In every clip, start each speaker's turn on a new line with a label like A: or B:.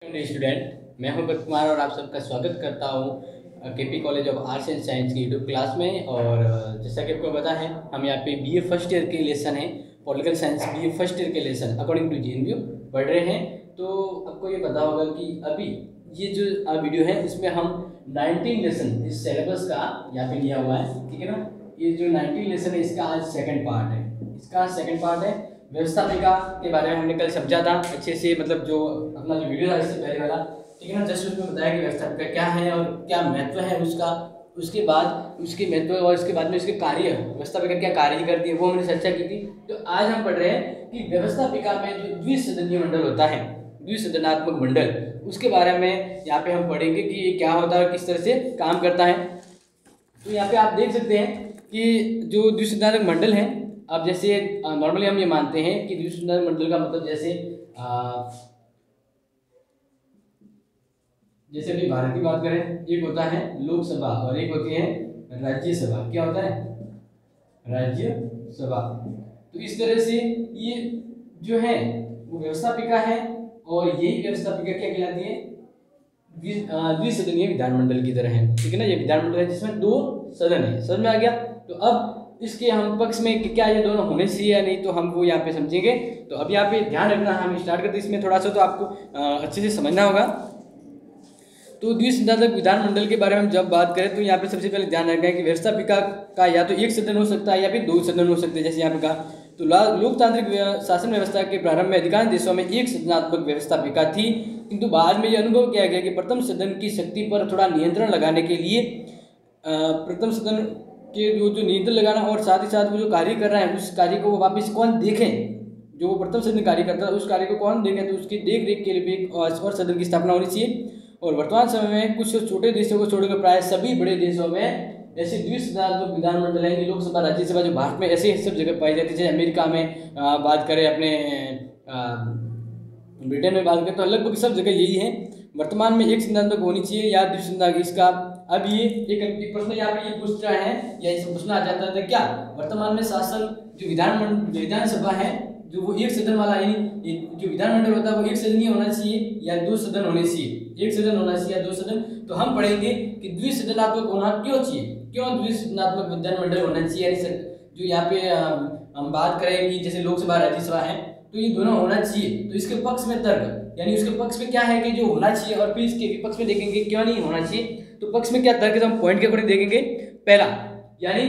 A: Student, मैं हूं भरत कुमार और आप सबका स्वागत करता हूं KP college of arts and science की यूट्यूब क्लास में। और जैसा कि आपको पता है, हम यहाँ पे बीए फर्स्ट ईयर के लेसन है, political science BA first year के लेसन अकॉर्डिंग टू जेएनयू पढ़ रहे हैं। तो आपको ये पता होगा कि अभी ये जो वीडियो है इसमें हम 19 लेसन इस सिलेबस का यहाँ पे लिया हुआ है, ठीक है ना। ये जो 19 लेसन है इसका आज सेकेंड पार्ट है, व्यवस्थापिका के बारे में हमने कल समझा था अच्छे से, मतलब जो अपना जो वीडियो था इससे पहले वाला, ठीक है ना। जस्ट उसमें बताया कि व्यवस्थापिका क्या है और क्या महत्व है उसका, उसके बाद उसके महत्व और उसके बाद में उसके कार्य, व्यवस्थापिका क्या कार्य करती है वो हमने चर्चा की थी। तो आज हम पढ़ रहे हैं कि व्यवस्थापिका में जो द्विसदनीय मंडल होता है, द्विसदनात्मक मंडल, उसके बारे में यहाँ पे हम पढ़ेंगे कि ये क्या होता है, किस तरह से काम करता है। तो यहाँ पे आप देख सकते हैं कि जो द्विसदनात्मक मंडल है, अब जैसे नॉर्मली हम ये मानते हैं कि द्विसदनात्मक मंडल का मतलब जैसे अभी भारत की बात करें, एक होता है लोकसभा और एक होती है राज्यसभा। क्या होता है? राज्यसभा। तो इस तरह से ये जो है वो व्यवस्थापिका है और यही व्यवस्थापिका क्या कहलाती है? द्विसदनीय विधानमंडल की तरह है, ठीक है ना। ये विधानमंडल है जिसमें दो सदन है, समझ में आ गया। तो अब इसके हम पक्ष में क्या ये दोनों होने चाहिए या नहीं, तो हम वो यहाँ पे समझेंगे। तो अब यहाँ पे ध्यान रखना, हम स्टार्ट करते हैं इसमें थोड़ा सा, तो आपको अच्छे से समझना होगा। तो द्विसदनात्मक विधानमंडल के बारे में हम जब बात करें तो यहाँ पे सबसे पहले ध्यान रखना है कि व्यवस्थापिका का या तो एक सदन हो सकता है या फिर दो सदन हो सकते हैं। जैसे यहाँ पे कहा, तो लोकतांत्रिक शासन व्यवस्था के प्रारंभ में अधिकांश देशों में एक सदनात्मक व्यवस्थापिका थी, किंतु बाद में यह अनुभव किया गया कि प्रथम सदन की शक्ति पर थोड़ा नियंत्रण लगाने के लिए प्रथम सदन के जो नियंत्रण लगाना और साथ ही साथ वो जो कार्य कर रहा है उस कार्य को वापस कौन देखें, जो वो प्रथम सदन कार्य करता है उस कार्य को कौन देखें, तो उसकी देख रेख के लिए भी एक और सदन की स्थापना होनी चाहिए। और वर्तमान समय में कुछ छोटे देशों को छोड़कर प्राय सभी बड़े देशों में ऐसे द्विसदनात्मक विधानमंडल है, लोकसभा राज्यसभा जो भारत में ऐसे सब जगह पाई जाती है। जैसे अमेरिका में बात करें, अपने ब्रिटेन में बात करें, तो लगभग सब जगह यही है। वर्तमान में एक सदनात्मक होनी चाहिए या द्विसदनात्मक। इसका अब ये एक प्रश्न यहाँ पे ये पूछ रहा है या इस प्रश्न आ जाता है, क्या वर्तमान में शासन जो विधानसभा है जो वो एक सदन वाला है, जो विधानमंडल होता है वो एक सदनीय होना चाहिए या दो सदन होने चाहिए, एक सदन होना चाहिए या दो सदन। तो हम पढ़ेंगे कि द्विसदनात्मक होना क्यों चाहिए, क्यों द्विसदनात्मक विधानमंडल होना चाहिए। जो यहाँ पे हम बात करें कि जैसे लोकसभा राज्यसभा है तो ये दोनों होना चाहिए। तो इसके पक्ष में तर्क, यानी उसके पक्ष में क्या है कि जो होना चाहिए, और फिर इसके विपक्ष में देखेंगे क्यों नहीं होना चाहिए। तो पक्ष में क्या तर्क है तो हम पॉइंट के अकॉर्डिंग देखेंगे। पहला, यानी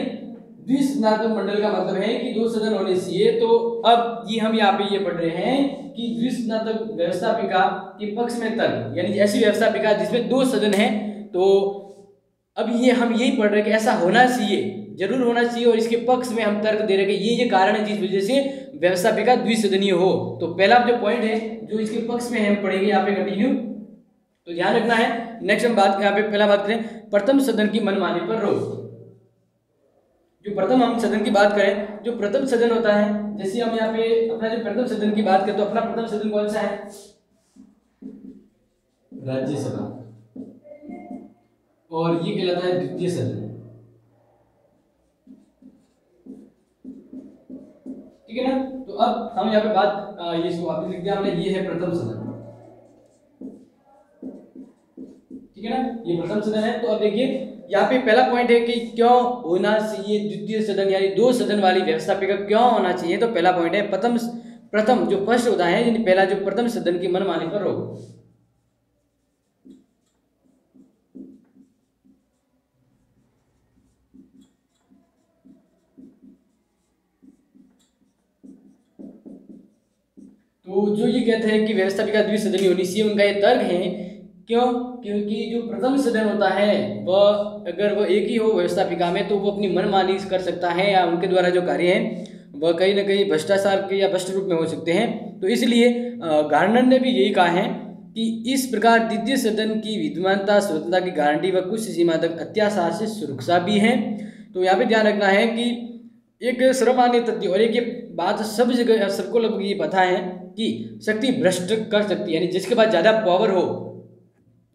A: द्विसदनात्मक मंडल का मतलब है कि दो सदन होने चाहिए। तो अब ये हम यहाँ पे ये पढ़ रहे हैं कि द्विसदनात्मक व्यवस्थापिका के पक्ष में तर्क, यानी ऐसी व्यवस्थापिका जिसमें दो सदन है। तो अब ये हम यही पढ़ रहे हैं कि ऐसा होना चाहिए, जरूर होना चाहिए, और इसके पक्ष में हम तर्क दे रहे हैं कि ये कारण है जिस वजह से व्यवस्थापिका द्विसदनीय हो। तो पहला जो पॉइंट है जो इसके पक्ष में हम पढ़ेंगे यहाँ पे कंटिन्यू, तो ध्यान रखना है। नेक्स्ट हम बात यहाँ पे पहला बात करें प्रथम सदन की मनमानी पर रोक। जो प्रथम हम सदन की बात करें, जो प्रथम सदन होता है, जैसे हम यहाँ पे अपना जो प्रथम सदन की बात करें तो अपना प्रथम सदन कौन सा है? राज्यसभा। और ये कहलाता है द्वितीय सदन, ठीक है ना। तो अब हम यहाँ पे बात ये इसको वापस लिख दिया हमने, ये है प्रथम सदन, ठीक है ना, ये प्रथम सदन है। तो अब देखिए यहाँ पे पहला पॉइंट है कि क्यों होना चाहिए द्वितीय सदन, यानी दो सदन वाली व्यवस्थापिका क्यों होना चाहिए। तो पहला पॉइंट है प्रथम जो फर्स्ट होता है, यानी पहला जो प्रथम सदन की मनमानी पर रोक। तो जो ये कहते हैं कि व्यवस्थापिका द्विसदनीय होनी चाहिए, उनका ये तर्क है क्यों, क्योंकि जो प्रथम सदन होता है वह अगर वह एक ही हो व्यवस्थापिका में तो वो अपनी मनमानी कर सकता है, या उनके द्वारा जो कार्य है वह कहीं ना कहीं भ्रष्टाचार के या भ्रष्ट रूप में हो सकते हैं। तो इसलिए गार्डनर ने भी यही कहा है कि इस प्रकार द्वितीय सदन की विद्यमानता स्वतंत्रता की गारंटी व कुछ सीमा तक अत्याचार से सुरक्षा भी है। तो यहाँ पे ध्यान रखना है कि एक सर्वमान्य तथ्य, और एक ये बात सब जगह सबको लगभग ये पता है कि शक्ति भ्रष्ट कर सकती है, यानी जिसके पास ज्यादा पावर हो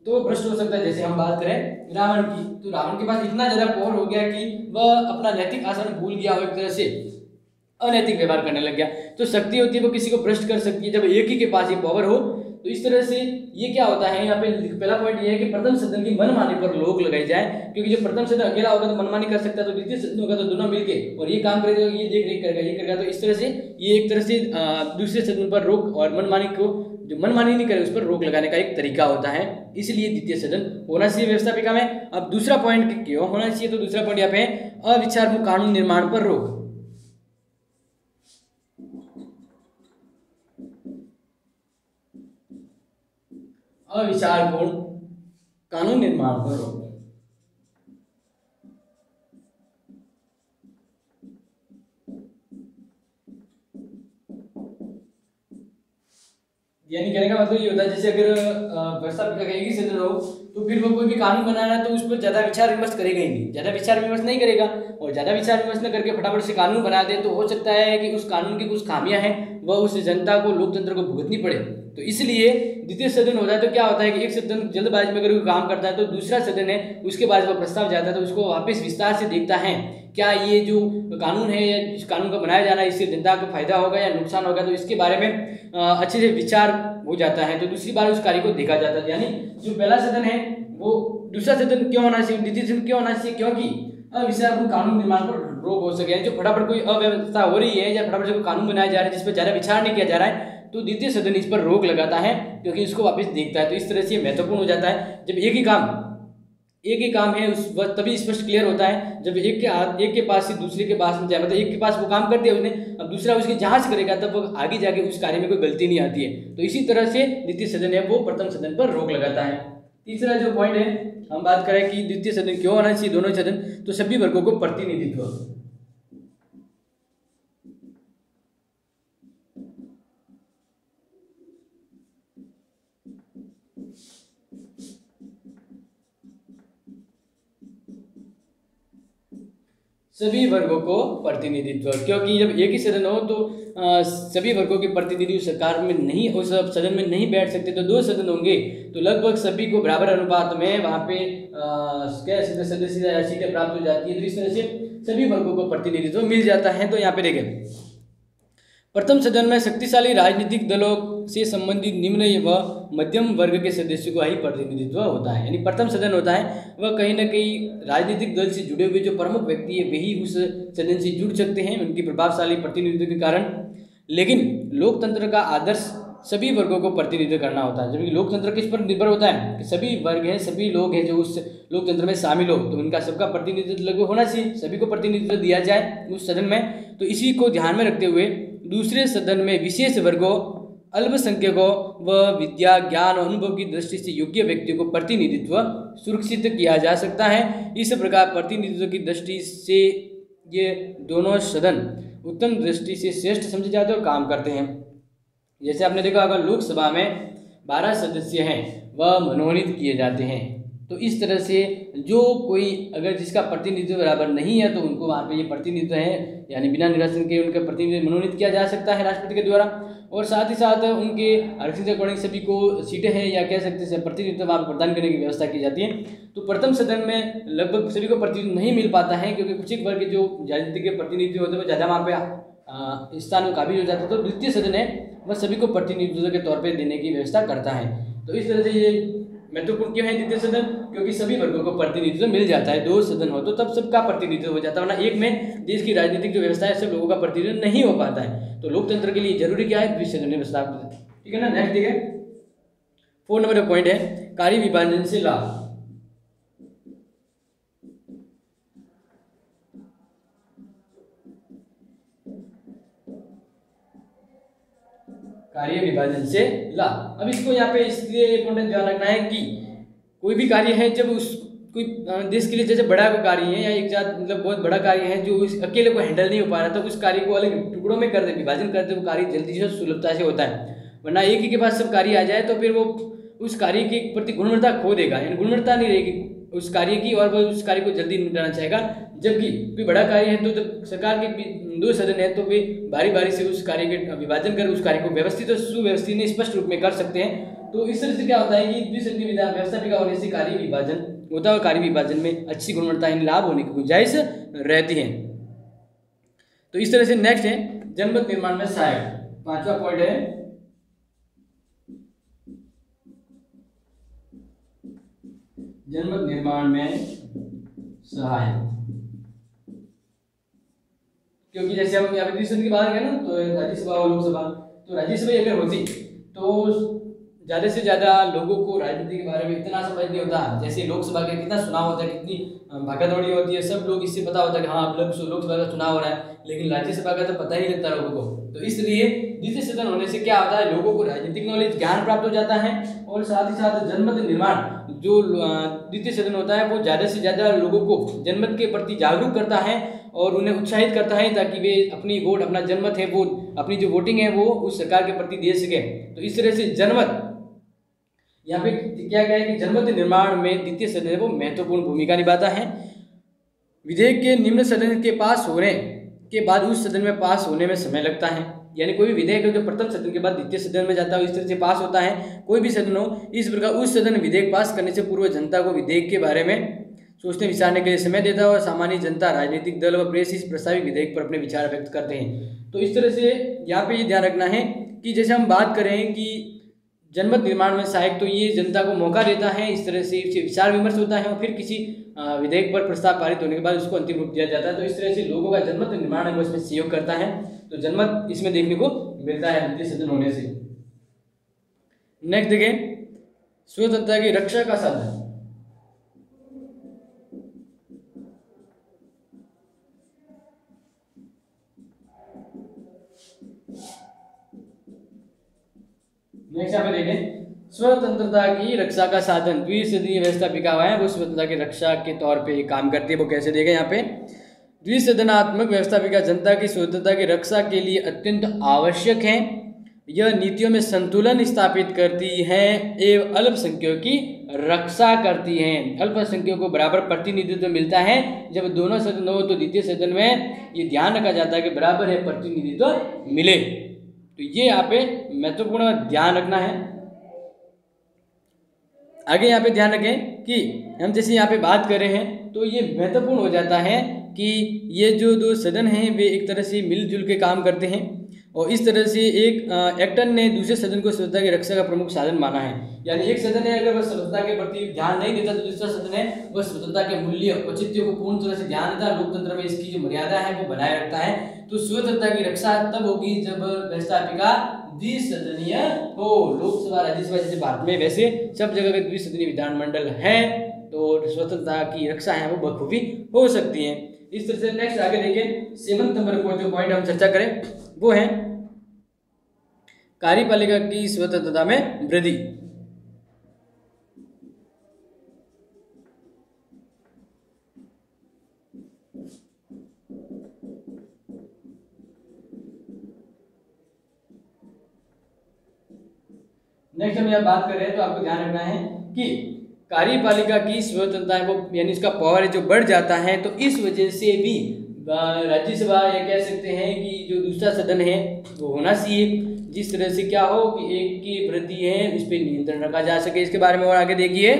A: तो भ्रष्ट हो सकता है। जैसे हम बात करें रावण की, तो रावण के पास इतना ज्यादा पावर हो गया कि वह अपना नैतिक आचरण भूल गया और एक तरह से अनैतिक व्यवहार करने लग गया। तो शक्ति होती है वो किसी को भ्रष्ट कर सकती है जब एक ही के पास ये पावर हो। तो इस तरह से ये क्या होता है, यहाँ पे पहला पॉइंट ये है कि प्रथम सदन की मनमानी पर रोक लगाई जाए, क्योंकि जो प्रथम सदन अकेला होगा तो मनमानी कर सकता है, तो द्वितीय सदन होगा तो दोनों मिलके और ये काम करेगा, ये देख रेख करेगा, ये करेगा। तो इस तरह से ये एक तरह से दूसरे सदन पर रोक और मनमानी को, जो मनमानी नहीं करे उस पर रोक लगाने का एक तरीका होता है, इसलिए द्वितीय सदन होना चाहिए व्यवस्थापिका में। अब दूसरा पॉइंट क्यों होना चाहिए, तो दूसरा पॉइंट यहाँ पे अविचारपूर्ण कानून निर्माण पर रोक। अविचारपूर्ण कानून निर्माण पर रोक, यानी कहने का मतलब ये होता है, जैसे अगर व्यवस्थापिका का एक ही सदन हो तो फिर वो कोई भी कानून बनाना है तो उस पर ज्यादा विचार विमर्श करेगा ही नहीं, ज्यादा विचार विमर्श नहीं करेगा, और ज्यादा विचार विमर्श न करके फटाफट से कानून बना दे तो हो सकता है कि उस कानून की कुछ खामियां हैं वह उस जनता को, लोकतंत्र को भुगतनी पड़े। तो इसलिए द्वितीय सदन होता है तो क्या होता है कि एक सदन जल्दबाजी में अगर कोई काम करता है तो दूसरा सदन है उसके बाद वह प्रस्ताव जाता है तो उसको वापस विस्तार से देखता है, क्या ये जो कानून है या इस कानून का बनाया जाना इससे जनता को फायदा होगा या नुकसान होगा, तो इसके बारे में अच्छे से विचार हो जाता है, तो दूसरी बार उस कार्य को देखा जाता है। यानी जो पहला सदन है वो दूसरा सदन क्यों होना चाहिए, द्वितीय सदन क्यों होना चाहिए, क्योंकि अविचारपूर्ण कानून निर्माण पर रोक हो सके। जो फटाफट कोई अव्यवस्था हो रही है या फटाफट से कोई कानून बनाया जा रहा है जिस पर ज्यादा विचार नहीं किया जा रहा है, तो द्वितीय सदन इस पर रोक लगाता है क्योंकि इसको वापस देखता है। तो इस तरह से महत्वपूर्ण हो जाता है। जब एक ही काम है उस वक्त तभी स्पष्ट क्लियर होता है जब एक के पास से दूसरे के पास में जाए, मतलब एक के पास वो काम कर दिया उसने, अब दूसरा उसकी जांच करेगा तब वो आगे जाके उस कार्य में कोई गलती नहीं आती है। तो इसी तरह से द्वितीय सदन है वो प्रथम सदन पर रोक लगाता है। तीसरा जो पॉइंट है, हम बात करें कि द्वितीय सदन क्यों होना चाहिए दोनों सदन, तो सभी वर्गों को प्रतिनिधित्व, सभी वर्गों को प्रतिनिधित्व, क्योंकि जब एक ही सदन हो तो सभी वर्गों के प्रतिनिधि सरकार में नहीं, उस सदन में नहीं बैठ सकते, तो दो सदन होंगे तो लगभग सभी को बराबर अनुपात में वहाँ पे क्या सदस्य सीटें प्राप्त हो जाती है। तो इस तरह से सभी वर्गों को प्रतिनिधित्व मिल जाता है। तो यहाँ पे देखें, प्रथम सदन में शक्तिशाली राजनीतिक दलों से संबंधित निम्न व मध्यम वर्ग के सदस्यों का ही प्रतिनिधित्व होता है। यानी प्रथम सदन होता है वह कहीं ना कहीं राजनीतिक दल से जुड़े हुए जो प्रमुख व्यक्ति है वही उस सदन से जुड़ सकते हैं उनकी प्रभावशाली प्रतिनिधित्व के कारण। लेकिन लोकतंत्र का आदर्श सभी वर्गों को प्रतिनिधित्व करना होता है, जबकि लोकतंत्र किस पर निर्भर होता है कि सभी वर्ग हैं, सभी लोग हैं जो उस लोकतंत्र में शामिल हो, तो उनका सबका प्रतिनिधित्व होना चाहिए, सभी को प्रतिनिधित्व दिया जाए उस सदन में। तो इसी को ध्यान में रखते हुए दूसरे सदन में विशेष वर्गों, अल्पसंख्यकों व विद्या, ज्ञान और अनुभव की दृष्टि से योग्य व्यक्तियों को प्रतिनिधित्व सुरक्षित किया जा सकता है। इस प्रकार प्रतिनिधित्व की दृष्टि से ये दोनों सदन उत्तम दृष्टि से श्रेष्ठ समझे जाते हैं और काम करते हैं। जैसे आपने देखा होगा लोकसभा में 12 सदस्य हैं वह मनोनीत किए जाते हैं। तो इस तरह से जो कोई अगर जिसका प्रतिनिधित्व बराबर नहीं है तो उनको वहाँ पे ये प्रतिनिधित्व है, यानी बिना निर्वाचन के उनका प्रतिनिधित्व मनोनीत किया जा सकता है राष्ट्रपति के द्वारा। और साथ ही साथ उनके आरक्षण के अकॉर्डिंग सभी को सीटें हैं या कह सकते हैं प्रतिनिधित्व वहाँ पर प्रदान करने की व्यवस्था की जाती है। तो प्रथम सदन में लगभग सभी को प्रतिनिधित्व नहीं मिल पाता है क्योंकि कुछ एक वर्ग के जो राजनीति के प्रतिनिधित्व होते हैं वो ज़्यादा वहाँ पे स्थान काबिज हो जाता है। तो द्वितीय सदन है वह सभी को प्रतिनिधित्व के तौर पर देने की व्यवस्था करता है। तो इस तरह से ये महत्वपूर्ण क्यों है द्वितीय सदन, क्योंकि सभी वर्गों को प्रतिनिधित्व मिल जाता है। दो सदन हो तो तब सबका प्रतिनिधित्व हो जाता है, वरना एक में देश की राजनीतिक जो व्यवस्था है सब लोगों का प्रतिनिधित्व नहीं हो पाता है। तो लोकतंत्र के लिए जरूरी क्या है, द्विसदनीय व्यवस्था। ठीक है ना। नेक्स्ट ठीक है, 4 नंबर का पॉइंट है कार्य विभाजन से लाभ। कार्य विभाजन से लाभ। अब इसको यहाँ पे इसलिए इंपॉर्टेंट ध्यान रखना है कि कोई भी कार्य है जब उस कोई देश के लिए जैसे बड़ा कोई कार्य है या एक साथ मतलब बहुत बड़ा कार्य है जो उस अकेले को हैंडल नहीं हो पा रहा, तो उस कार्य को अलग टुकड़ों में कर दे, विभाजन कर दे, वो कार्य जल्दी से सुलभता से होता है। वरना एक ही के पास सब कार्य आ जाए तो फिर वो उस कार्य के प्रति गुणवत्ता खो देगा, यानी गुणवत्ता नहीं रहेगी उस कार्य की और वह उस कार्य को जल्दी निपटाना चाहेगा। जबकि कोई बड़ा कार्य है तो जब सरकार के 2 सदन है तो वे बारी बारी से उस कार्य के विभाजन कर उस कार्य को व्यवस्थित और सुव्यवस्थित स्पष्ट रूप में कर सकते हैं। तो इस तरह से क्या होता है कि द्विसदनीय व्यवस्थापिका होने से कार्य विभाजन होता है और कार्य विभाजन में अच्छी गुणवत्ता लाभ होने की गुंजाइश रहती है। तो इस तरह से नेक्स्ट है जनमत निर्माण में सहायक। 5वां पॉइंट है जनमत निर्माण में सहायक, क्योंकि जैसे हम यहाँ पे सदन की बात करें ना, तो राज्यसभा और लोकसभा, तो राज्यसभा अगर होती तो ज़्यादा से ज़्यादा लोगों को राजनीति के बारे में इतना समझ नहीं होता। जैसे लोकसभा का कितना चुनाव होता है, कितनी भागदौड़ी होती है, सब लोग इससे पता होता है कि हाँ अब लोकसभा का चुनाव हो रहा है, लेकिन राज्यसभा का तो पता ही नहीं लगता लोगों को। तो इसलिए द्वितीय सदन होने से क्या होता है, लोगों को राजनीतिक नॉलेज ज्ञान प्राप्त हो जाता है, और साथ ही साथ जनमत निर्माण जो द्वितीय सदन होता है वो ज़्यादा से ज़्यादा लोगों को जनमत के प्रति जागरूक करता है और उन्हें उत्साहित करता है, ताकि वे अपनी वोट, अपना जनमत है वो, अपनी जो वोटिंग है वो उस सरकार के प्रति दे सके। तो इस तरह से जनमत, यहाँ पे क्या है कि जनमत निर्माण में द्वितीय सदन है वो महत्वपूर्ण भूमिका निभाता है। विधेयक के निम्न सदन के पास होने के बाद उस सदन में पास होने में समय लगता है, यानी कोई भी विधेयक जो प्रथम सदन के बाद द्वितीय सदन में जाता है इस तरह से पास होता है, कोई भी सदन हो। इस प्रकार उस सदन विधेयक पास करने से पूर्व जनता को विधेयक के बारे में सोचने विचारने के लिए समय देता है, और सामान्य जनता, राजनीतिक दल व प्रेस इस प्रस्तावित विधेयक पर अपने विचार व्यक्त करते हैं। तो इस तरह से यहाँ पे ये ध्यान रखना है कि जैसे हम बात करें कि जनमत निर्माण में सहायक, तो ये जनता को मौका देता है, इस तरह से विचार विमर्श होता है और फिर किसी विधेयक पर प्रस्ताव पारित होने के बाद उसको अंतिम रूप दिया जाता है। तो इस तरह से लोगों का जनमत निर्माण में इसमें सहयोग करता है। तो जनमत इसमें देखने को मिलता है द्वितीय सदन होने से। नेक्स्ट देखें, स्वतंत्रता की रक्षा का साधन। नेक्स्ट यहाँ पे देखें, स्वतंत्रता की रक्षा का साधन द्विसदनीय व्यवस्थापिका है वो स्वतंत्रता की रक्षा के तौर पे काम करती है। वो कैसे देखें, यहाँ पे द्विसदनात्मक व्यवस्थापिका जनता की स्वतंत्रता की रक्षा के लिए अत्यंत आवश्यक है। यह नीतियों में संतुलन स्थापित करती है एवं अल्पसंख्यकों की रक्षा करती है। अल्पसंख्यकों को बराबर प्रतिनिधित्व मिलता है। जब दोनों सदन हो तो द्वितीय सदन में ये ध्यान रखा जाता है कि बराबर है प्रतिनिधित्व मिले। तो ये यहाँ पे महत्वपूर्ण ध्यान रखना है। आगे यहाँ पे ध्यान रखें कि हम जैसे यहाँ पे बात कर रहे हैं तो ये महत्वपूर्ण हो जाता है कि ये जो दो सदन हैं वे एक तरह से मिलजुल के काम करते हैं, और इस तरह से एक एक्टर ने दूसरे सदन को स्वतंत्रता की रक्षा का प्रमुख साधन माना है। यानी एक सदन है अगर वह स्वतंत्रता के प्रति ध्यान नहीं देता, तो दूसरा सदन है वह स्वतंत्रता के मूल्य औचित्य को पूर्ण तरह से ध्यान देता, लोकतंत्र में इसकी जो मर्यादा है वो बनाए रखता है। तो स्वतंत्रता की रक्षा तब होगी जब व्यवस्थापिका द्विसदनीय हो। लोकसभा, राज्यसभा जैसे भारत में वैसे सब जगह के द्विसदनीय विधानमंडल है, तो स्वतंत्रता की रक्षा है वो बखूबी हो सकती है। इस तरह से नेक्स्ट आगे देखें, 7 नंबर को जो पॉइंट हम चर्चा करें वो है कार्यपालिका की स्वतंत्रता में वृद्धि। नेक्स्ट हम यहाँ बात कर रहे हैं तो आपको ध्यान रखना है कि कार्यपालिका की स्वतंत्रता है वो, यानी इसका पावर जो बढ़ जाता है, तो इस वजह से भी राज्यसभा या कह सकते हैं कि जो दूसरा सदन है वो होना चाहिए, जिस तरह से क्या हो कि एक की वृद्धि है इस पर नियंत्रण रखा जा सके। इसके बारे में और आगे देखिए,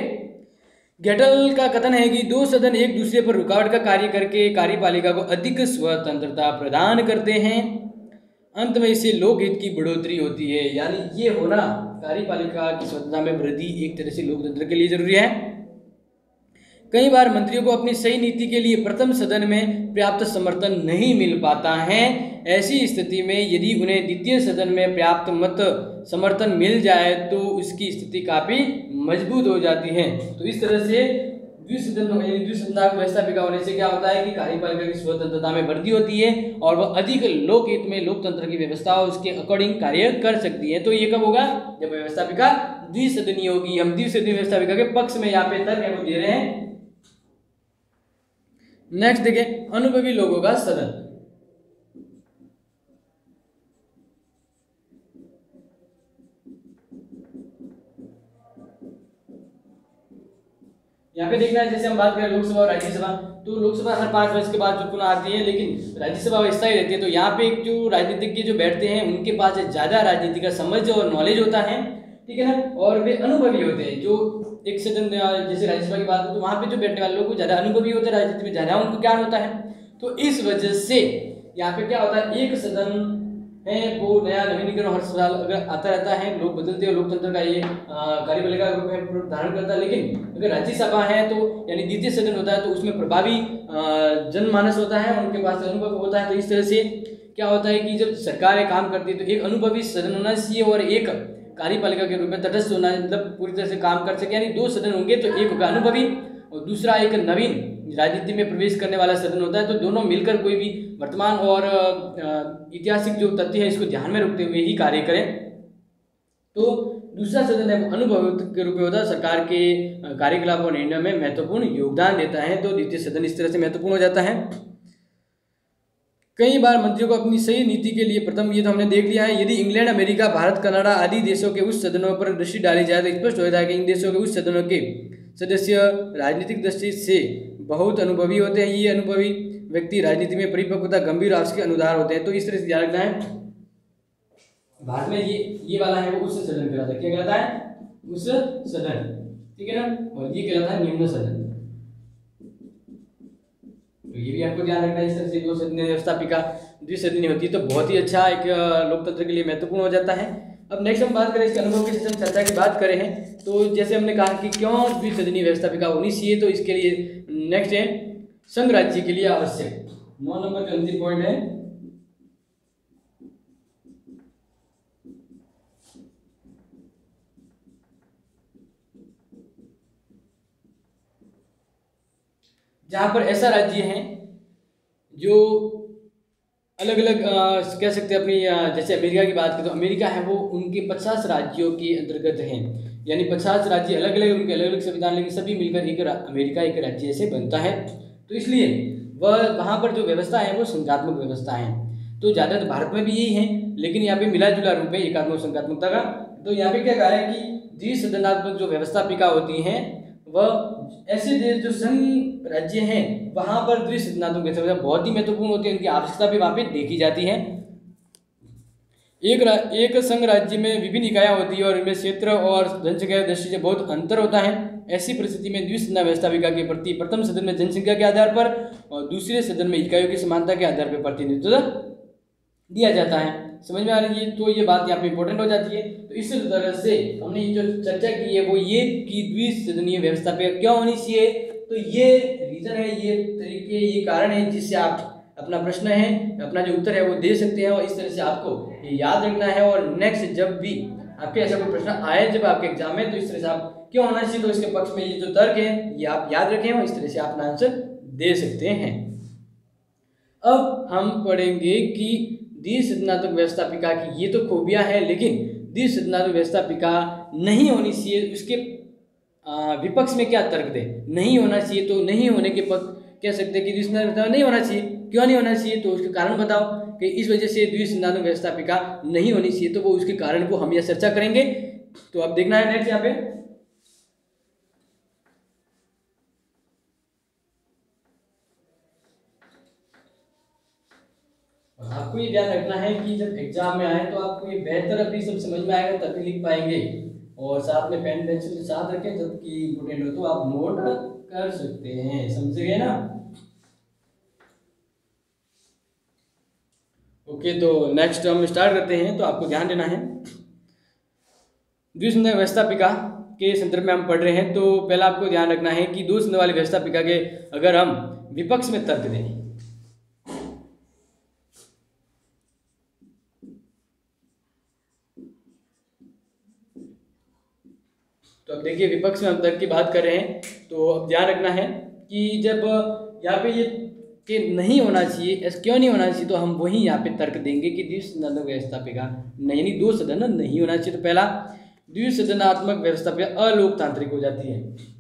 A: गेटल का कथन है कि दो सदन एक दूसरे पर रुकावट का कार्य करके कार्यपालिका को अधिक स्वतंत्रता प्रदान करते हैं। अंत में इससे लोकहित की बढ़ोतरी होती है। यानी ये होना कार्यपालिका की स्वतंत्रता में वृद्धि एक तरह से लोकतंत्र के लिए जरूरी है। कई बार मंत्रियों को अपनी सही नीति के लिए प्रथम सदन में पर्याप्त समर्थन नहीं मिल पाता है। ऐसी स्थिति में यदि उन्हें द्वितीय सदन में पर्याप्त मत समर्थन मिल जाए तो उसकी स्थिति काफी मजबूत हो जाती है। तो इस तरह से द्विसदनात्मक व्यवस्थापिका होने से क्या होता है कि कार्यपालिका की स्वतंत्रता में वृद्धि होती है और वह अधिक लोकहित में लोकतंत्र की व्यवस्था उसके अकॉर्डिंग कार्य कर सकती है। तो ये कब होगा, जब व्यवस्थापिका द्विसदनीय होगी। हम द्विसदनीय व्यवस्थापिका के पक्ष में यहाँ पे तर्क है वो दे रहे हैं। नेक्स्ट देखें, अनुभवी लोगों का सदन। यहाँ पे देखना है जैसे हम बात करें लोकसभा और राज्यसभा, तो लोकसभा हर 5 वर्ष के बाद जो पुनः आती है, लेकिन राज्यसभा वैसा ही रहती है। तो यहाँ पे जो राजनीतिज्ञ जो बैठते हैं उनके पास ज़्यादा राजनीति का समझ और नॉलेज होता है, ठीक है ना, और वे अनुभवी होते हैं। जो एक सदन जैसे राज्यसभा की बात हो तो वहाँ पे जो बैठने वाले लोग ज़्यादा अनुभवी होते हैं, राजनीति में ज़्यादा उनको ज्ञान होता है। तो इस वजह से यहाँ पे क्या होता है, एक सदन है वो नया नवीनीकरण हर साल अगर आता रहता है, लोग बदलते हैं, लोकतंत्र का ये कार्यपालिका रूप में धारण करता है। लेकिन अगर राज्यसभा है तो यानी द्वितीय सदन होता है तो उसमें प्रभावी जनमानस होता है, उनके पास अनुभव होता है। तो इस तरह से क्या होता है कि जब सरकारें काम करती है तो एक अनुभवी सदन होना चाहिए और एक कार्यपालिका के रूप में तटस्थ होना, मतलब पूरी तरह से काम कर सके। यानी दो सदन होंगे तो एक होगा अनुभवी और दूसरा एक नवीन राजनीति में प्रवेश करने वाला सदन होता है। तो दोनों मिलकर कोई भी वर्तमान और ऐतिहासिक जो तथ्य है इसको ध्यान में रखते हुए ही कार्य करें। तो दूसरा सदन है वो अनुभवी के रूप में होता है, सरकार के कार्यकलाप और निर्णय में महत्वपूर्ण योगदान देता है। तो द्वितीय सदन इस तरह से महत्वपूर्ण हो जाता है। कई बार मंत्रियों को अपनी सही नीति के लिए प्रथम, ये तो हमने देख लिया है, यदि इंग्लैंड, अमेरिका, भारत, कनाडा आदि देशों के उच्च सदनों पर दृष्टि डाली जाए तो स्पष्ट हो जाता है कि इन देशों के उच्च सदनों के सदस्य राजनीतिक दृष्टि से बहुत अनुभवी होते हैं। ये अनुभवी व्यक्ति राजनीति में परिपक्वता, गंभीर आवश्यक अनुधार होते हैं। तो इस तरह से ध्यान रखना है। भारत में ये वाला है वो उच्च सदन कहलाता है। क्या कहलाता है? उच्च सदन, ठीक है ना। और ये कहलाता है निम्न सदन। तो ये भी आपको ध्यान रखना है। इस तरह से दो सदनीय व्यवस्थापिका द्विसदनीय होती है तो बहुत ही अच्छा एक लोकतंत्र के लिए महत्वपूर्ण हो जाता है। अब नेक्स्ट हम बात करें इसके अनुभव की, जैसे हम चर्चा की बात करें हैं तो जैसे हमने कहा कि क्यों द्विसदनीय व्यवस्थापिका होनी चाहिए, तो इसके लिए नेक्स्ट है संघ राज्य के लिए आवश्यक। 9 नंबर का अंतिम पॉइंट है जहां पर ऐसा राज्य है जो अलग अलग कह सकते हैं अपनी जैसे अमेरिका की बात करें तो अमेरिका है वो उनके 50 राज्यों के अंतर्गत हैं। यानी 50 राज्य अलग अलग, उनके अलग अलग संविधान, लेकिन सभी मिलकर एक अमेरिका एक राज्य से बनता है। तो इसलिए वह वहाँ पर जो व्यवस्था है वो संघात्मक व्यवस्था है। तो ज़्यादातर भारत में भी यही है, लेकिन यहाँ पे मिला जुला रूप है एकात्मक संघात्मकता का। तो यहाँ पे क्या कहा है कि द्विसदनात्मक जो व्यवस्थापिका होती हैं वह ऐसे देश जो संघ राज्य हैं वहाँ पर द्विसदनात्मक व्यवस्था बहुत ही महत्वपूर्ण होती है, उनकी आवश्यकता भी वहाँ पे देखी जाती है। एक संघ राज्य में विभिन्न इकाइयाँ होती है और इनमें क्षेत्र और जनसंख्या की दृष्टि से बहुत अंतर होता है। ऐसी परिस्थिति में द्विसदन व्यवस्थापिका के प्रति प्रथम सदन में जनसंख्या के आधार पर और दूसरे सदन में इकाइयों की समानता के आधार पर प्रतिनिधित्व दिया जाता है। समझ में आ रही है? तो ये बात यहाँ पे इंपॉर्टेंट हो जाती है। तो इस तरह से हमने जो चर्चा की है वो ये कि द्विसदनीय व्यवस्थापिका क्यों होनी चाहिए। तो ये रीजन है, ये तरीके, ये कारण है जिससे आप अपना प्रश्न है, अपना जो उत्तर है वो दे सकते हैं। और इस तरह से आपको ये याद रखना है और नेक्स्ट जब भी आपके ऐसा कोई प्रश्न आए जब आपके एग्जाम में, तो इस तरह से आप क्यों होना चाहिए तो इसके पक्ष में ये जो तर्क है ये आप याद रखें और इस तरह से आप अपना आंसर दे सकते हैं। अब हम पढ़ेंगे कि द्विसदनात्मक व्यवस्थापिका की ये तो खूबियां हैं, लेकिन द्विसदनात्मक व्यवस्थापिका नहीं होनी चाहिए उसके विपक्ष में क्या तर्क दे। नहीं होना चाहिए तो नहीं होने के पक्ष कह सकते हैं कि द्विसदनात्मक नहीं होना चाहिए। क्यों नहीं होना चाहिए तो उसके कारण बताओ कि इस वजह से द्विसदनात्मक व्यवस्थापिका नहीं होनी चाहिए, तो वो उसके कारण को हम यह चर्चा करेंगे। तो अब देखना है नेक्स्ट यहाँ पे आपको ये ध्यान रखना है कि जब एग्जाम में आए तो आपको ये बेहतर अपनी सब समझ में आएगा तभी लिख पाएंगे। और साथ में पेन पेंसिल के साथ रखें, जबकि इम्पोर्टेंट हो तो आप नोट कर सकते हैं। समझ गए ना? ओके, तो नेक्स्ट हम स्टार्ट करते हैं। तो आपको ध्यान देना है द्विसदनीय व्यवस्थापिका के संदर्भ में हम पढ़ रहे हैं। तो पहला आपको ध्यान रखना है कि द्विसदनीय वाली व्यवस्थापिका के अगर हम विपक्ष में तर्क दें तो अब देखिए विपक्ष में हम तर्क की बात कर रहे हैं। तो अब ध्यान रखना है कि जब यहाँ पे ये कि नहीं होना चाहिए, ऐसा क्यों नहीं होना चाहिए, तो हम वही यहाँ पे तर्क देंगे कि द्विसदनात्मक व्यवस्थापिका नहीं, यानी दो सदन नहीं होना चाहिए। तो पहला, द्विसदनात्मक व्यवस्थापिका अलोकतांत्रिक हो जाती है।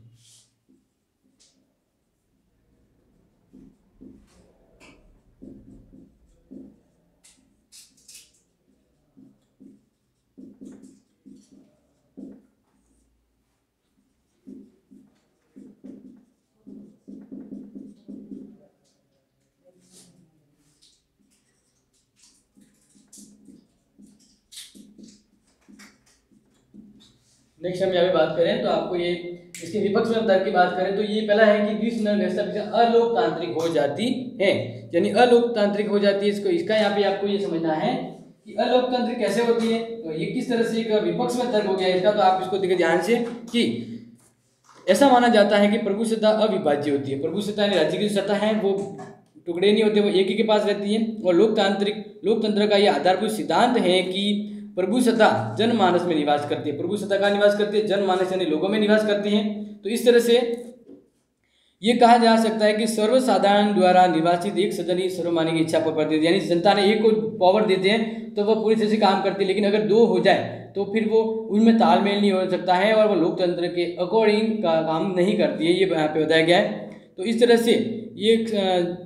A: नेक्स्ट हम यहाँ पे बात करें तो आपको ये इसके विपक्ष में तर्क की बात करें तो ये पहला है कि द्विसदनीय व्यवस्थापिका अलोकतांत्रिक हो जाती है, यानी अलोकतांत्रिक हो जाती है। इसको इसका यहाँ पे आपको ये समझना है कि अलोकतांत्रिक कैसे होती है, तो ये किस तरह से एक विपक्ष में तर्क हो गया इसका, तो आप इसको देखिए ध्यान से कि ऐसा माना जाता है कि प्रभु सत्ता अविभाज्य होती है। प्रभु सत्ता यानी राज्य की जो सत्ता है वो टुकड़े नहीं होते, वो एक ही के पास रहती है। और लोकतंत्र का ये आधारभूत सिद्धांत है कि प्रभु सत्ता जनमानस में निवास करती है। प्रभु सत्ता का निवास करती है, जनमानस यानी लोगों में निवास करती है। तो इस तरह से ये कहा जा सकता है कि सर्वसाधारण द्वारा निर्वाचित एक सदन ही सर्वमान्य की इच्छा पर प्रतिनिधि, यानी जनता ने एक को पावर देते हैं तो वह पूरी तरह से काम करती है, लेकिन अगर दो हो जाए तो फिर वो उनमें तालमेल नहीं हो सकता है और वो लोकतंत्र के अकॉर्डिंग का काम नहीं करती है, ये यहाँ पे बताया गया है। तो इस तरह से ये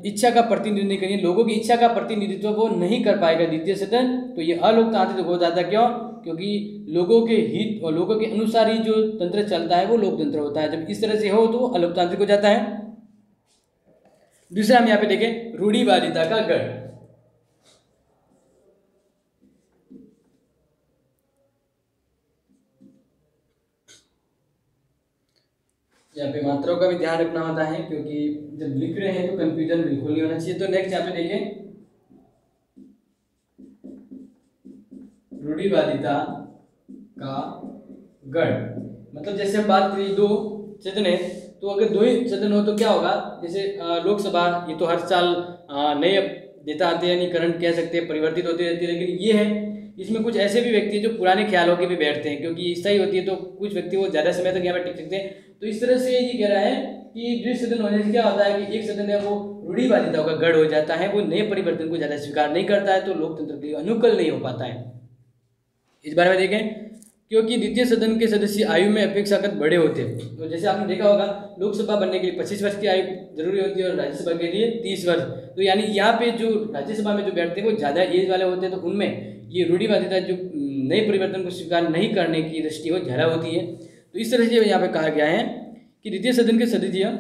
A: इच्छा का प्रतिनिधित्व करिए, लोगों की इच्छा का प्रतिनिधित्व वो नहीं कर पाएगा द्वितीय सदन, तो ये अलोकतांत्रिक हो जाता है। क्यों? क्योंकि लोगों के हित और लोगों के अनुसार ही जो तंत्र चलता है वो लोकतंत्र होता है। जब इस तरह से हो तो अलोकतांत्रिक हो जाता है। दूसरा हम यहाँ पे देखें रूढ़िवादिता का गढ़। यहाँ पे मात्राओं का भी ध्यान रखना होता है, क्योंकि जब लिख रहे हैं तो कंफ्यूजन बिल्कुल नहीं होना चाहिए। तो नेक्स्ट यहाँ पे देखें रूढ़िवादिता का गढ़, मतलब जैसे हम बात करें दो सदन है, तो अगर दो ही सदन हो तो क्या होगा, जैसे लोकसभा ये तो हर साल नए नेता आते हैं, यानी करंट कह सकते हैं, परिवर्तित होती रहती है। लेकिन ये है इसमें कुछ ऐसे भी व्यक्ति हैं जो पुराने ख्यालों के भी बैठते हैं, क्योंकि ईसाई होती है तो कुछ व्यक्ति वो ज़्यादा समय तक यहाँ पर टिक सकते हैं। तो इस तरह से ये कह रहा है कि द्वितीय सदन होने से क्या होता है कि एक सदन है वो रूढ़िवादिता का गढ़ हो जाता है, वो नए परिवर्तन को ज़्यादा स्वीकार नहीं करता है, तो लोकतंत्र के लिए अनुकूल नहीं हो पाता है। इस बारे में देखें, क्योंकि द्वितीय सदन के सदस्य आयु में अपेक्षाकृत बड़े होते हैं। तो जैसे आपने देखा होगा लोकसभा बनने के लिए 25 वर्ष की आयु जरूरी होती है और राज्यसभा के लिए 30 वर्ष। तो यानी यहाँ पे जो राज्यसभा में जो बैठते हैं वो ज़्यादा एज वाले होते हैं, तो उनमें ये रूढ़िवादिता जो नए परिवर्तन को स्वीकार नहीं करने की दृष्टि वो ज़्यादा होती है। तो इस तरह से यहाँ पे कहा गया है कि द्वितीय सदन के सदस्य,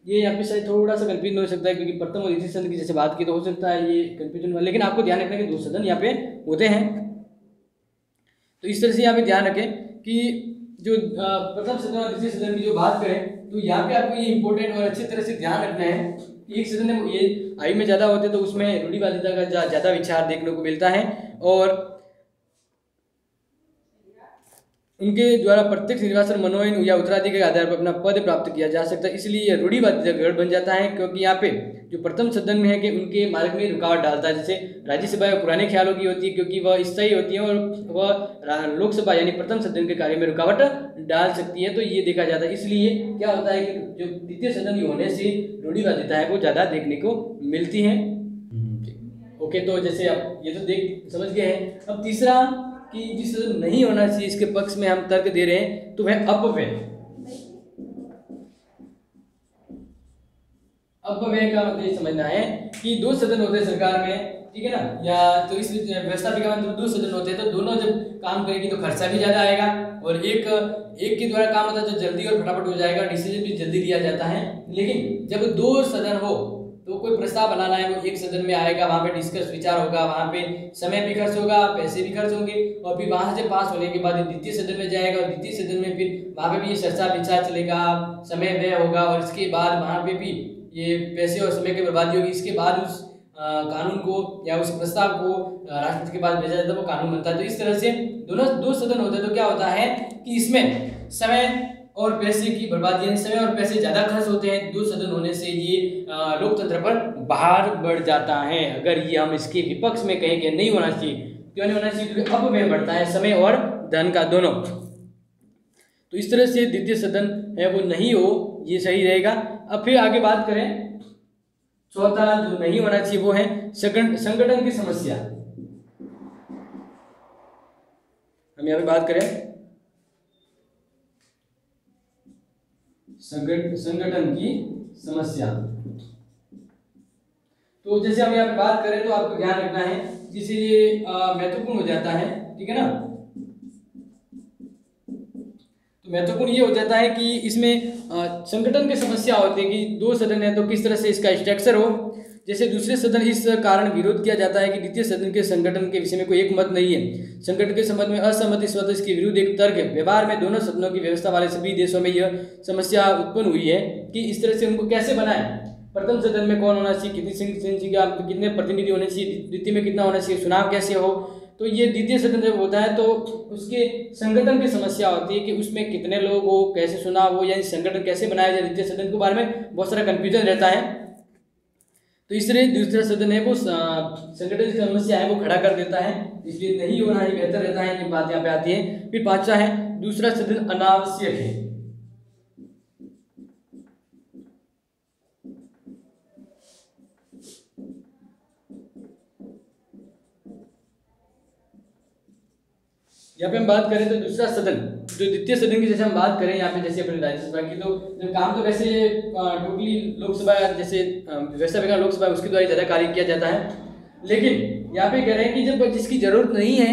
A: ये यहाँ पे शायद थोड़ा सा कंफ्यूजन हो सकता है, क्योंकि प्रथम और द्वितीय सदन की जैसे बात की तो हो सकता है ये कंफ्यूजन हुआ, लेकिन आपको ध्यान रखना है कि दो सदन यहाँ पे होते हैं। तो इस तरह से यहाँ पे ध्यान रखें कि जो प्रथम सदन और द्वितीय सदन की जो बात करें, तो यहाँ पे आपको ये इंपॉर्टेंट और अच्छी तरह से ध्यान रखना है कि एक सदन में ये आयु में ज़्यादा होते हैं तो उसमें रूढ़िवादिता का ज़्यादा विचार देखने को मिलता है, और उनके द्वारा प्रत्यक्ष निर्वाचन मनोनयन या उत्तराधिकारी के आधार पर अपना पद प्राप्त किया जा सकता है। इसलिए यह रूढ़िवादिता का गढ़ बन जाता है, क्योंकि यहाँ पे जो प्रथम सदन में है कि उनके मार्ग में रुकावट डालता है। जैसे राज्यसभा पुराने ख्यालों की होती है क्योंकि वह स्थायी होती है, और वह लोकसभा यानी प्रथम सदन के कार्य में रुकावट डाल सकती है, तो ये देखा जाता है। इसलिए क्या होता है कि जो द्वितीय सदन होने से रूढ़िवादिता है वो ज़्यादा देखने को मिलती है। ओके, तो जैसे आप ये तो देख समझ गए हैं। अब तीसरा कि जिस सदन नहीं होना चाहिए इसके पक्ष में हम तर्क दे रहे हैं, तो वह अपव्यय। अपव्यय का मतलब ये समझना है कि दो सदन होते हैं सरकार में, ठीक है ना, या तो इस व्यवस्था के मतलब दो सदन होते हैं, तो दोनों जब काम करेंगे तो खर्चा भी ज्यादा आएगा, और एक के द्वारा काम होता है तो जल्दी और फटाफट हो जाएगा, डिसीजन भी जल्दी लिया जाता है। लेकिन जब दो सदन हो तो कोई प्रस्ताव बनाना है वो एक सदन में आएगा, वहाँ पे डिस्कस विचार होगा, वहाँ पे समय भी खर्च होगा, पैसे भी खर्च होंगे, और फिर वहाँ से पास होने के बाद द्वितीय सदन में जाएगा, और द्वितीय सदन में फिर वहाँ पे भी ये चर्चा विचार चलेगा, समय व्यय होगा, और इसके बाद वहाँ पे भी ये पैसे और समय की बर्बादी होगी। इसके बाद उस कानून को या उस प्रस्ताव को राष्ट्रपति के पास भेजा जाता है, वो कानून बनता है। तो इस तरह से दो सदन होते हैं, तो क्या होता है कि इसमें समय और पैसे की बर्बादी, यानी समय और पैसे ज्यादा खर्च होते हैं। दो सदन होने से ये लोकतंत्र पर भार बढ़ जाता है। अगर ये हम इसके विपक्ष में कहें कि नहीं होना चाहिए, क्यों नहीं होना चाहिए, क्योंकि अपव्यय बढ़ता है समय और धन का दोनों। तो इस तरह से द्वितीय सदन है वो नहीं हो, ये सही रहेगा। अब फिर आगे बात करें, चौथा जो नहीं होना चाहिए वो है संगठन की समस्या। हम यहाँ पे बात करें संगठन की समस्या, तो जैसे हम यहाँ पे बात करें तो आपको ध्यान रखना है, जिसे ये महत्वपूर्ण हो जाता है, ठीक है ना। तो महत्वपूर्ण ये हो जाता है कि इसमें संगठन की समस्या होती है कि दो सदन है तो किस तरह से इसका स्ट्रक्चर हो। जैसे दूसरे सदन इस कारण विरोध किया जाता है कि द्वितीय सदन के संगठन के विषय में कोई एक मत नहीं है, संगठन के संबंध में असहमति स्वतः इसके विरुद्ध एक तर्क है। व्यवहार में दोनों सदनों की व्यवस्था वाले सभी देशों में यह समस्या उत्पन्न हुई है कि इस तरह से उनको कैसे बनाएं, प्रथम सदन में कौन होना चाहिए, कितनी संख्या, कितने प्रतिनिधि होने चाहिए, द्वितीय में कितना होना चाहिए, चुनाव कैसे हो। तो ये द्वितीय सदन जब होता है तो उसके संगठन की समस्या होती है कि उसमें कितने लोग हो, कैसे चुनाव हो, यानी संगठन कैसे बनाया जाए। द्वितीय सदन के बारे में बहुत सारा कंफ्यूजन रहता है। तो इसलिए दूसरा सदन है वो संगठन की समस्या है वो खड़ा कर देता है, इसलिए नहीं होना ही बेहतर रहता है। ये बात यहाँ पे आती है। फिर पांचवा है दूसरा सदन अनावश्यक है। यहाँ पे हम बात करें तो दूसरा सदन जो द्वितीय सदन की जैसे हम बात करें यहाँ पे, जैसे अपने राज्यसभा की, तो काम तो वैसे टोटली लोकसभा जैसे व्यवस्था विभाग लोकसभा उसके द्वारा ज़्यादा कार्य किया जाता है। लेकिन यहाँ पे कह रहे हैं कि जब जिसकी जरूरत नहीं है,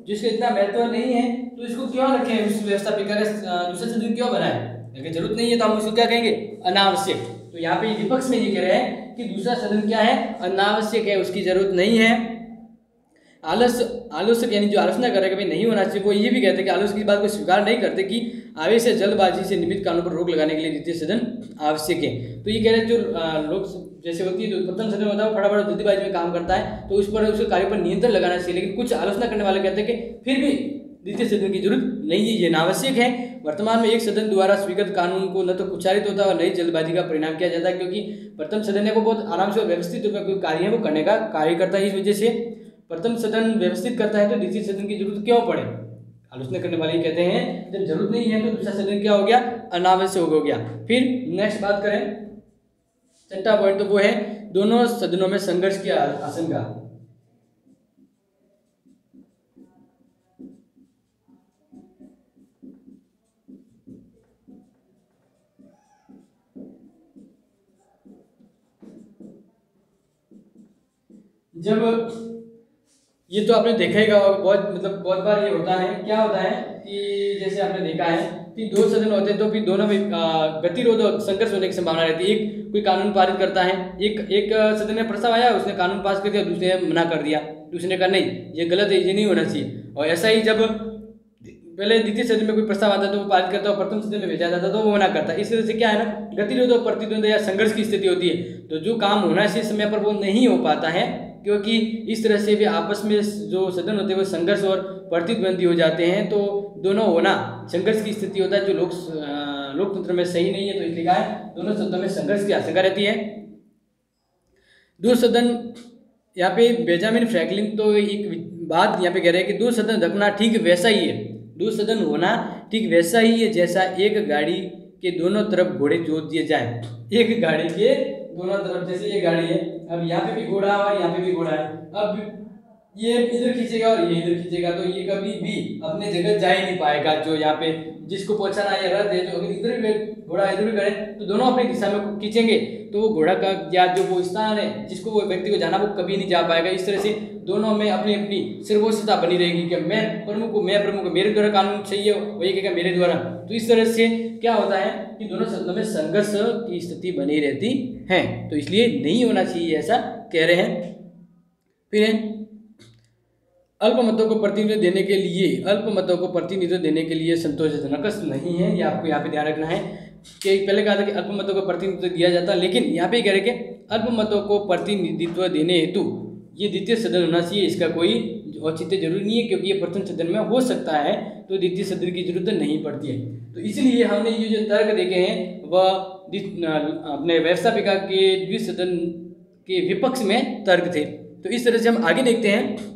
A: जिसका इतना महत्व नहीं है, तो इसको क्यों रखें, उस व्यवस्थापिका का दूसरा सदन क्यों बनाए। अगर जरूरत नहीं है तो हम उसको क्या कहेंगे, अनावश्यक। तो यहाँ पे विपक्ष में ये कह रहे हैं कि दूसरा सदन क्या है, अनावश्यक है, उसकी जरूरत नहीं है। आलोचक यानी जो आलोचना कर रहे हैं कि भाई नहीं होना चाहिए, वो ये भी कहते हैं कि आलोचक की बात को स्वीकार नहीं करते कि आवेश या जल्दबाजी से निमित्त कानून पर रोक लगाने के लिए द्वितीय सदन आवश्यक है। तो ये कह रहे हैं जो लोग जैसे होती है जो प्रथम सदन होता है वो फटाफट जल्दबाजी में काम करता है, तो उस पर उसके कार्य पर नियंत्रण लगाना चाहिए। लेकिन कुछ आलोचना करने वाले कहते हैं कि फिर भी द्वितीय सदन की जरूरत नहीं है, ये अनावश्यक है। वर्तमान में एक सदन द्वारा स्वीकृत कानून को न तो कुचारित होता है और नई जल्दबाजी का परिणाम किया जाता है, क्योंकि प्रथम सदन है वो बहुत आराम से और व्यवस्थित रूप में कार्य है वो करने का कार्य करता है। इस वजह से प्रथम सदन व्यवस्थित करता है तो द्वितीय सदन की जरूरत क्यों पड़े। आलोचना करने वाले कहते हैं जब जरूरत नहीं है तो दूसरा सदन क्या हो गया, अनावश्यक हो गया। फिर नेक्स्ट बात करें, छठा पॉइंट तो वो है दोनों सदनों में संघर्ष की आशंका। जब ये तो आपने देखा ही होगा, बहुत बार ये होता है, क्या होता है कि जैसे आपने देखा है कि दो सदन होते हैं तो फिर दोनों में गतिरोध और संघर्ष होने की संभावना रहती है। एक कोई कानून पारित करता है, एक सदन में प्रस्ताव आया, उसने कानून पास कर दिया, दूसरे ने मना कर दिया, दूसरे ने कहा नहीं ये गलत है, ये नहीं होना चाहिए। और ऐसा ही जब पहले द्वितीय सदन में कोई प्रस्ताव आता तो वो पारित करता और प्रथम सदन में भेजा जाता तो वो मना करता। इस तरह से क्या है ना, गतिरोध और प्रतिद्वंद या संघर्ष की स्थिति होती है। तो जो काम होना चाहिए समय पर वो नहीं हो पाता है, क्योंकि इस तरह से भी आपस में जो सदन होते हैं वो संघर्ष और प्रतिद्वंदी हो जाते हैं। तो दोनों होना संघर्ष की स्थिति होता है, जो लोकतंत्र में सही नहीं है। तो इसलिए कहा है दोनों सदनों में संघर्ष की आशंका रहती है। दो सदन, यहाँ पे बेंजामिन फ्रैंकलिन तो एक बात यहाँ पे कह रहे हैं कि दो सदन रखना ठीक वैसा ही है, दो सदन होना ठीक वैसा ही है जैसा एक गाड़ी के दोनों तरफ घोड़े जोत दिए जाएं। एक गाड़ी के दोनों तरफ, जैसे ये गाड़ी है, अब यहाँ पे भी घोड़ा और यहाँ पे भी घोड़ा है, अब ये इधर खींचेगा और ये इधर खींचेगा तो ये कभी भी अपने जगह जा ही नहीं पाएगा। जो यहाँ पे जिसको पहुंचाना ये रथ है, जो अगर इधर भी घोड़ा इधर भी करे तो दोनों अपनी दिशा में खींचेंगे, तो वो घोड़ा का या जो वो स्थान है जिसको वो व्यक्ति को जाना वो कभी नहीं जा पाएगा। इस तरह से दोनों में अपनी अपनी सर्वोच्चता बनी रहेगी कि मैं प्रमुख, मेरे द्वारा कानून चाहिए, वही कहेगा मेरे द्वारा। तो इस तरह से क्या होता है कि दोनों सदनों में संघर्ष की स्थिति बनी रहती है, तो इसलिए नहीं होना चाहिए, ऐसा कह रहे हैं। फिर अल्पमतों को प्रतिनिधित्व देने के लिए संतोषजनक नहीं है, ये आपको यहाँ पे ध्यान रखना है कि पहले कहा था कि अल्पमतों को प्रतिनिधित्व दिया जाता, लेकिन यहाँ पे कह रहे कि अल्पमतों को प्रतिनिधित्व देने हेतु ये द्वितीय सदन होना चाहिए, इसका कोई औचित्य जरूरी नहीं है, क्योंकि ये प्रथम सदन में हो सकता है तो द्वितीय सदन की जरूरत नहीं पड़ती है। तो इसलिए हमने ये जो तर्क देखे हैं वह अपने व्यवस्थापिका के द्वितीय सदन के विपक्ष में तर्क थे। तो इस तरह से हम आगे देखते हैं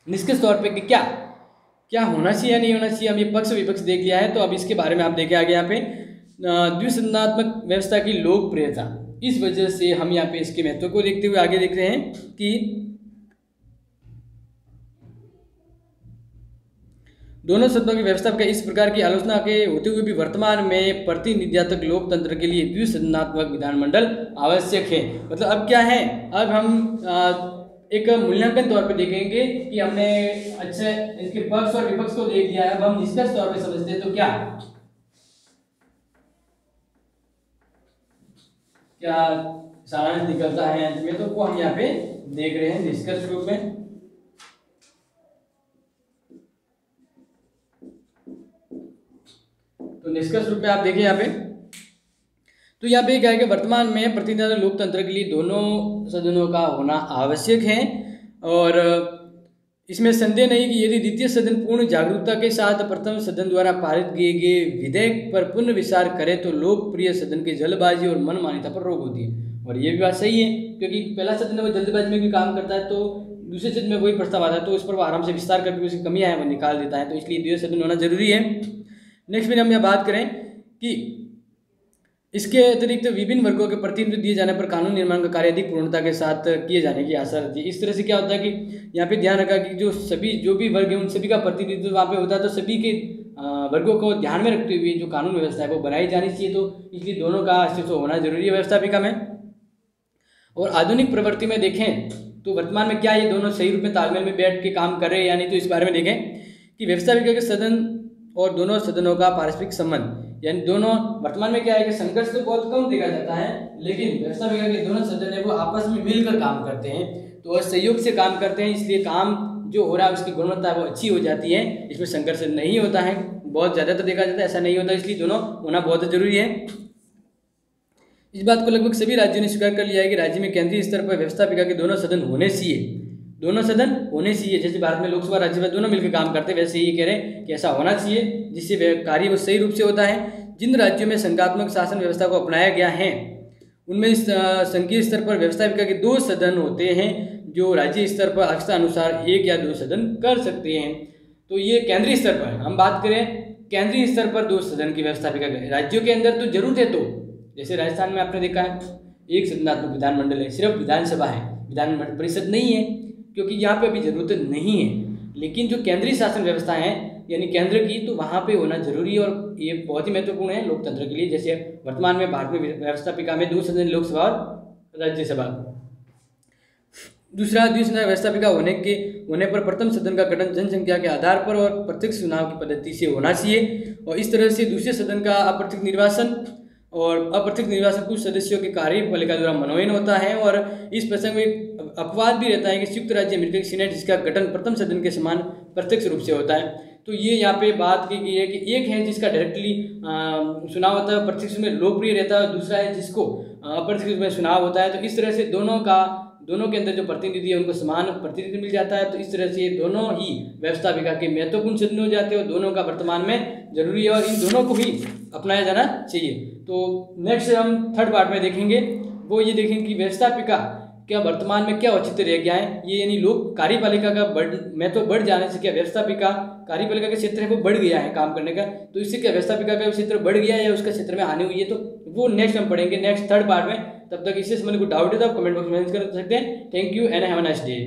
A: निष्कर्ष तौर पे कि क्या क्या होना चाहिए या नहीं होना चाहिए। हम ये पक्ष विपक्ष देख लिया है, तो अब इसके बारे में आप देखें आगे। यहाँ पे द्विसदनात्मक व्यवस्था की लोकप्रियता, इस वजह से हम यहाँ पे इसके महत्व को देखते हुए आगे देखते हैं कि दोनों सदनों की व्यवस्था का इस प्रकार की आलोचना के होते हुए भी वर्तमान में प्रतिनिधित्व लोकतंत्र के लिए द्विसदनात्मक विधानमंडल आवश्यक है। मतलब अब क्या है, अब हम एक मूल्यांकन तौर पे देखेंगे कि हमने अच्छे इसके पक्ष और विपक्ष को देख लिया है। अब हम निष्कर्ष तौर पे समझते हैं तो क्या क्या सारांश निकलता है अंत में, तो वो हम यहाँ पे देख रहे हैं निष्कर्ष रूप में। तो निष्कर्ष रूप में आप देखिए यहाँ पे, तो यहाँ पे क्या है कि वर्तमान में प्रतिनिधित्व लोकतंत्र के लिए दोनों सदनों का होना आवश्यक है, और इसमें संदेह नहीं कि यदि द्वितीय सदन पूर्ण जागरूकता के साथ प्रथम सदन द्वारा पारित किए गए विधेयक पर पुनः विचार करे तो लोकप्रिय सदन की जल्दबाजी और मनमान्यता पर रोक होती है। और ये भी बात सही है, क्योंकि पहला सदन वो जल्दबाजी में भी काम करता है, तो दूसरे सदन में वही प्रस्ताव आता है तो उस पर वो आराम से विस्तार करके उसकी कमियां हैं वो निकाल देता है, तो इसलिए द्वितीय सदन होना जरूरी है। नेक्स्ट में हम यह बात करें कि इसके अतिरिक्त विभिन्न वर्गों के प्रतिनिधित्व दिए जाने पर कानून निर्माण का कार्य अधिक पूर्णता के साथ किए जाने की आशा रहती है। इस तरह से क्या होता है कि यहाँ पे ध्यान रखा कि जो भी वर्ग है उन सभी का प्रतिनिधित्व वहाँ पे होता है, तो सभी के वर्गों को ध्यान में रखते हुए जो कानून व्यवस्था है वो बनाई जानी चाहिए, तो इसलिए दोनों का अस्तित्व होना जरूरी है व्यवस्थापिका में। और आधुनिक प्रवृत्ति में देखें तो वर्तमान में क्या ये दोनों सही रूप में तालमेल में बैठ के काम कर रहे हैं या नहीं, तो इस बारे में देखें कि व्यवस्थापिका के सदन और दोनों सदनों का पारस्परिक संबंध, यानी दोनों वर्तमान में क्या है कि संघर्ष तो बहुत कम देखा जाता है, लेकिन व्यवस्थापिका के दोनों सदन है वो आपस में मिलकर काम करते हैं, तो सहयोग से काम करते हैं, इसलिए काम जो हो रहा है उसकी गुणवत्ता वो अच्छी हो जाती है, इसमें संघर्ष नहीं होता है, बहुत ज़्यादा तो देखा जाता है ऐसा नहीं होता, इसलिए दोनों होना बहुत जरूरी है। इस बात को लगभग सभी राज्यों ने स्वीकार कर लिया है कि राज्य में केंद्रीय स्तर पर व्यवस्थापिका के दोनों सदन होने चाहिए, दोनों सदन होने चाहिए। जैसे भारत में लोकसभा राज्यसभा दोनों मिलकर काम करते हैं, वैसे ही कह रहे हैं कि ऐसा होना चाहिए, जिससे कार्य वो सही रूप से होता है। जिन राज्यों में संघात्मक शासन व्यवस्था को अपनाया गया है उनमें संघीय स्तर पर व्यवस्थापिका के 2 सदन होते हैं, जो राज्य स्तर पर आवश्यकता अनुसार 1 या 2 सदन कर सकते हैं। तो ये केंद्रीय स्तर पर हम बात करें, केंद्रीय स्तर पर 2 सदन की व्यवस्थापिका के, राज्यों के अंदर तो जरूर है, तो जैसे राजस्थान में आपने देखा है 1 सदनात्मक विधानमंडल है, सिर्फ विधानसभा है, विधान परिषद नहीं है, क्योंकि यहाँ पे अभी जरूरत नहीं है। लेकिन जो केंद्रीय शासन व्यवस्था है यानी केंद्र की, तो वहाँ पे होना जरूरी है, और ये बहुत ही महत्वपूर्ण है लोकतंत्र के लिए। जैसे वर्तमान में भारत में व्यवस्थापिका में 2 सदन, लोकसभा और राज्यसभा। दूसरा, द्विसदन व्यवस्थापिका होने पर प्रथम सदन का गठन जनसंख्या के आधार पर और प्रत्यक्ष चुनाव की पद्धति से होना चाहिए, और इस तरह से दूसरे सदन का अप्रत्यक्ष निर्वाचन और अप्रत्यक्ष निर्वाचन कुछ सदस्यों के कार्यपालिका द्वारा मनोनयन होता है। और इस प्रसंग में अपवाद भी रहता है कि संयुक्त राज्य अमेरिका की सीनेट, जिसका गठन प्रथम सदन के समान प्रत्यक्ष रूप से होता है। तो ये यहाँ पे बात की गई है कि एक है जिसका डायरेक्टली चुनाव होता है, प्रत्यक्ष में लोकप्रिय रहता है, दूसरा है जिसको अप्रत्यक्ष में चुनाव होता है। तो इस तरह से दोनों के अंदर जो प्रतिनिधि है उनको समान प्रतिनिधि मिल जाता है, तो इस तरह से दोनों ही व्यवस्थापिका के महत्वपूर्ण सदन हो जाते हैं, और दोनों का वर्तमान में जरूरी है, और इन दोनों को ही अपनाया जाना चाहिए। तो नेक्स्ट हम थर्ड पार्ट में देखेंगे, वो ये देखेंगे कि व्यवस्थापिका क्या वर्तमान में क्या औचित्य रह गया है, ये यानी लोक कार्यपालिका का महत्व बढ़ जाने से क्या व्यवस्थापिका कार्यपालिका का क्षेत्र है वो बढ़ गया है काम करने का, तो इससे क्या व्यवस्थापिका का क्षेत्र बढ़ गया है या उसका क्षेत्र में हानि हुई है, तो वो नेक्स्ट हम पढ़ेंगे नेक्स्ट थर्ड पार्ट में। तब तक इससे संबंधित कोई डाउट है तो आप कमेंट बॉक्स में मेंशन कर सकते हैं। Thank you and have a nice day.